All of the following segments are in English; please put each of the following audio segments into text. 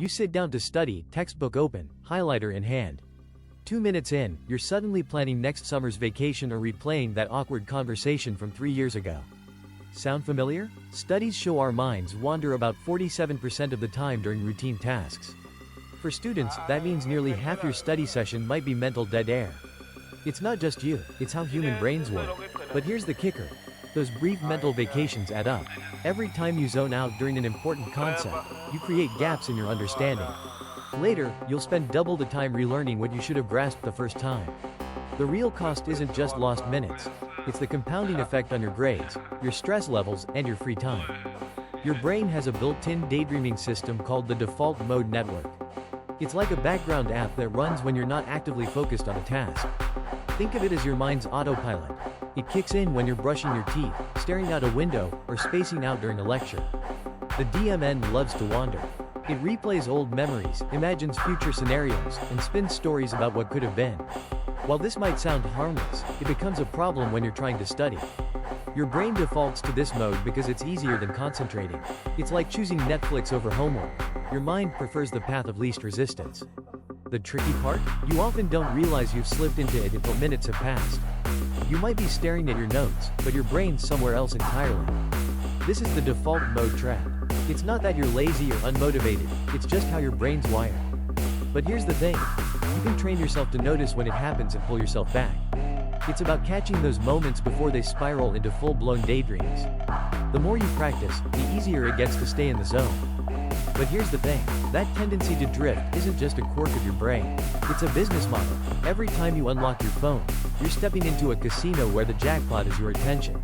You sit down to study, textbook open, highlighter in hand. 2 minutes in, you're suddenly planning next summer's vacation or replaying that awkward conversation from 3 years ago. Sound familiar? Studies show our minds wander about 47% of the time during routine tasks. For students, that means nearly half your study session might be mental dead air. It's not just you, it's how human brains work. But here's the kicker. Those brief mental vacations add up. Every time you zone out during an important concept, you create gaps in your understanding. Later, you'll spend double the time relearning what you should have grasped the first time. The real cost isn't just lost minutes. It's the compounding effect on your grades, your stress levels, and your free time. Your brain has a built-in daydreaming system called the default mode network. It's like a background app that runs when you're not actively focused on a task. Think of it as your mind's autopilot. It kicks in when you're brushing your teeth, staring out a window, or spacing out during a lecture. The DMN loves to wander. It replays old memories, imagines future scenarios, and spins stories about what could have been. While this might sound harmless, it becomes a problem when you're trying to study. Your brain defaults to this mode because it's easier than concentrating. It's like choosing Netflix over homework. Your mind prefers the path of least resistance. The tricky part? You often don't realize you've slipped into it until minutes have passed. You might be staring at your notes, but your brain's somewhere else entirely. This is the default mode trap. It's not that you're lazy or unmotivated, it's just how your brain's wired. But here's the thing. You can train yourself to notice when it happens and pull yourself back. It's about catching those moments before they spiral into full-blown daydreams. The more you practice, the easier it gets to stay in the zone. But here's the thing. That tendency to drift isn't just a quirk of your brain. It's a business model. Every time you unlock your phone, you're stepping into a casino where the jackpot is your attention.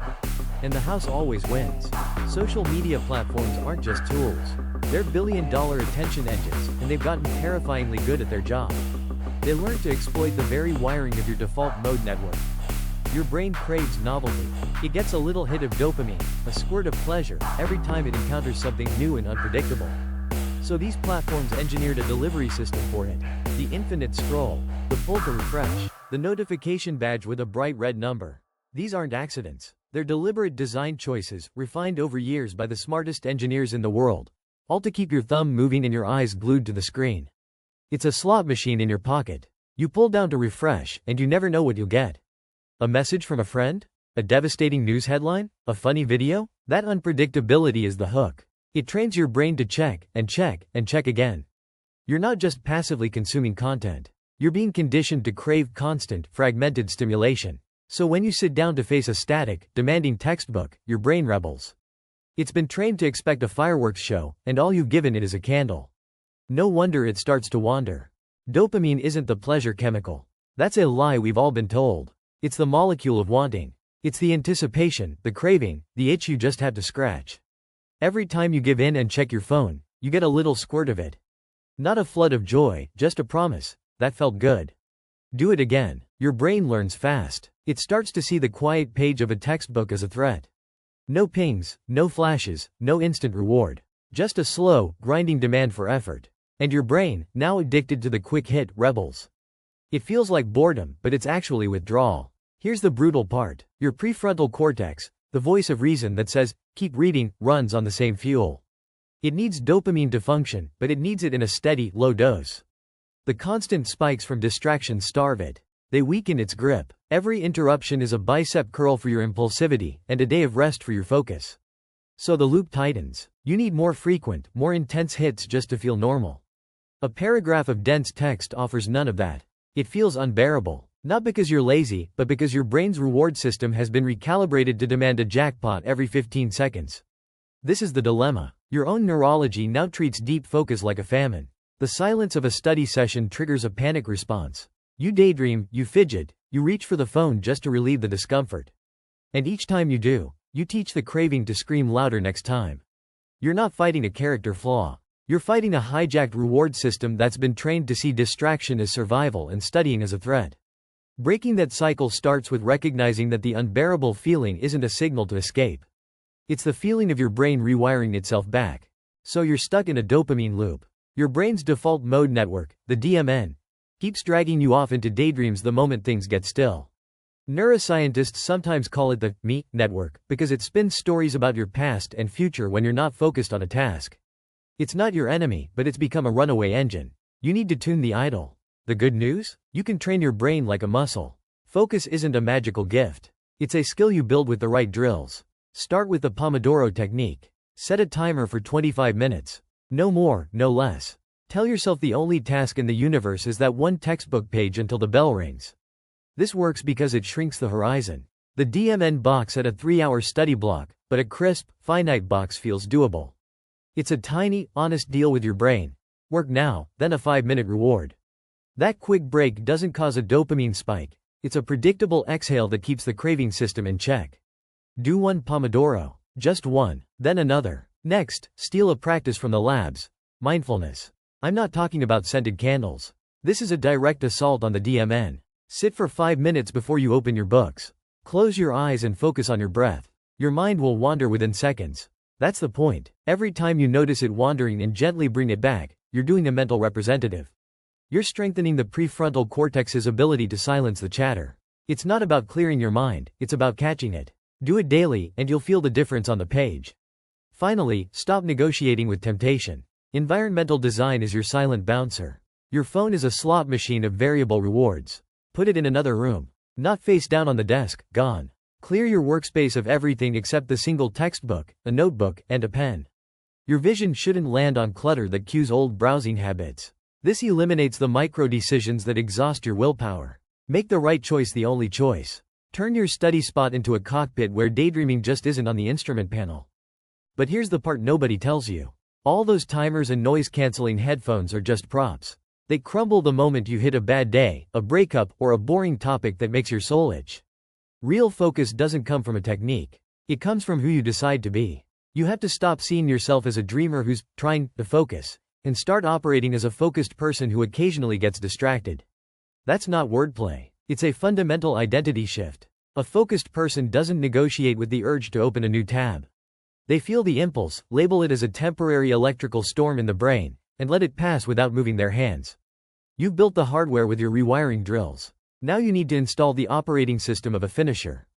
And the house always wins. Social media platforms aren't just tools. They're billion-dollar attention engines, and they've gotten terrifyingly good at their job. They learn to exploit the very wiring of your default mode network. Your brain craves novelty. It gets a little hit of dopamine, a squirt of pleasure, every time it encounters something new and unpredictable. So these platforms engineered a delivery system for it. The infinite scroll, the pull to refresh, the notification badge with a bright red number. These aren't accidents. They're deliberate design choices, refined over years by the smartest engineers in the world. All to keep your thumb moving and your eyes glued to the screen. It's a slot machine in your pocket. You pull down to refresh, and you never know what you'll get. A message from a friend? A devastating news headline? A funny video? That unpredictability is the hook. It trains your brain to check, and check, and check again. You're not just passively consuming content. You're being conditioned to crave constant, fragmented stimulation. So when you sit down to face a static, demanding textbook, your brain rebels. It's been trained to expect a fireworks show, and all you've given it is a candle. No wonder it starts to wander. Dopamine isn't the pleasure chemical. That's a lie we've all been told. It's the molecule of wanting. It's the anticipation, the craving, the itch you just had to scratch. Every time you give in and check your phone, you get a little squirt of it. Not a flood of joy, just a promise. That felt good. Do it again. Your brain learns fast. It starts to see the quiet page of a textbook as a threat. No pings, no flashes, no instant reward. Just a slow, grinding demand for effort. And your brain, now addicted to the quick hit, rebels. It feels like boredom, but it's actually withdrawal. Here's the brutal part. Your prefrontal cortex, the voice of reason that says, keep reading, runs on the same fuel. It needs dopamine to function, but it needs it in a steady, low dose. The constant spikes from distractions starve it. They weaken its grip. Every interruption is a bicep curl for your impulsivity, and a day of rest for your focus. So the loop tightens. You need more frequent, more intense hits just to feel normal. A paragraph of dense text offers none of that. It feels unbearable. Not because you're lazy, but because your brain's reward system has been recalibrated to demand a jackpot every 15 seconds. This is the dilemma. Your own neurology now treats deep focus like a famine. The silence of a study session triggers a panic response. You daydream, you fidget, you reach for the phone just to relieve the discomfort. And each time you do, you teach the craving to scream louder next time. You're not fighting a character flaw. You're fighting a hijacked reward system that's been trained to see distraction as survival and studying as a threat. Breaking that cycle starts with recognizing that the unbearable feeling isn't a signal to escape. It's the feeling of your brain rewiring itself back. So you're stuck in a dopamine loop. Your brain's default mode network, the DMN, keeps dragging you off into daydreams the moment things get still. Neuroscientists sometimes call it the me network because it spins stories about your past and future when you're not focused on a task. It's not your enemy, but it's become a runaway engine. You need to tune the idle. The good news? You can train your brain like a muscle. Focus isn't a magical gift. It's a skill you build with the right drills. Start with the Pomodoro technique. Set a timer for 25 minutes. No more, no less. Tell yourself the only task in the universe is that one textbook page until the bell rings. This works because it shrinks the horizon. The DMN box at a 3-hour study block, but a crisp, finite box feels doable. It's a tiny, honest deal with your brain. Work now, then a 5-minute reward. That quick break doesn't cause a dopamine spike. It's a predictable exhale that keeps the craving system in check. Do one Pomodoro. Just one, then another. Next, steal a practice from the labs. Mindfulness. I'm not talking about scented candles. This is a direct assault on the DMN. Sit for 5 minutes before you open your books. Close your eyes and focus on your breath. Your mind will wander within seconds. That's the point. Every time you notice it wandering and gently bring it back, you're doing a mental representative. You're strengthening the prefrontal cortex's ability to silence the chatter. It's not about clearing your mind, it's about catching it. Do it daily, and you'll feel the difference on the page. Finally, stop negotiating with temptation. Environmental design is your silent bouncer. Your phone is a slot machine of variable rewards. Put it in another room. Not face down on the desk, gone. Clear your workspace of everything except the single textbook, a notebook, and a pen. Your vision shouldn't land on clutter that cues old browsing habits. This eliminates the micro-decisions that exhaust your willpower. Make the right choice the only choice. Turn your study spot into a cockpit where daydreaming just isn't on the instrument panel. But here's the part nobody tells you. All those timers and noise-canceling headphones are just props. They crumble the moment you hit a bad day, a breakup, or a boring topic that makes your soul itch. Real focus doesn't come from a technique. It comes from who you decide to be. You have to stop seeing yourself as a dreamer who's trying to focus, and start operating as a focused person who occasionally gets distracted. That's not wordplay. It's a fundamental identity shift. A focused person doesn't negotiate with the urge to open a new tab. They feel the impulse, label it as a temporary electrical storm in the brain, and let it pass without moving their hands. You've built the hardware with your rewiring drills. Now you need to install the operating system of a finisher.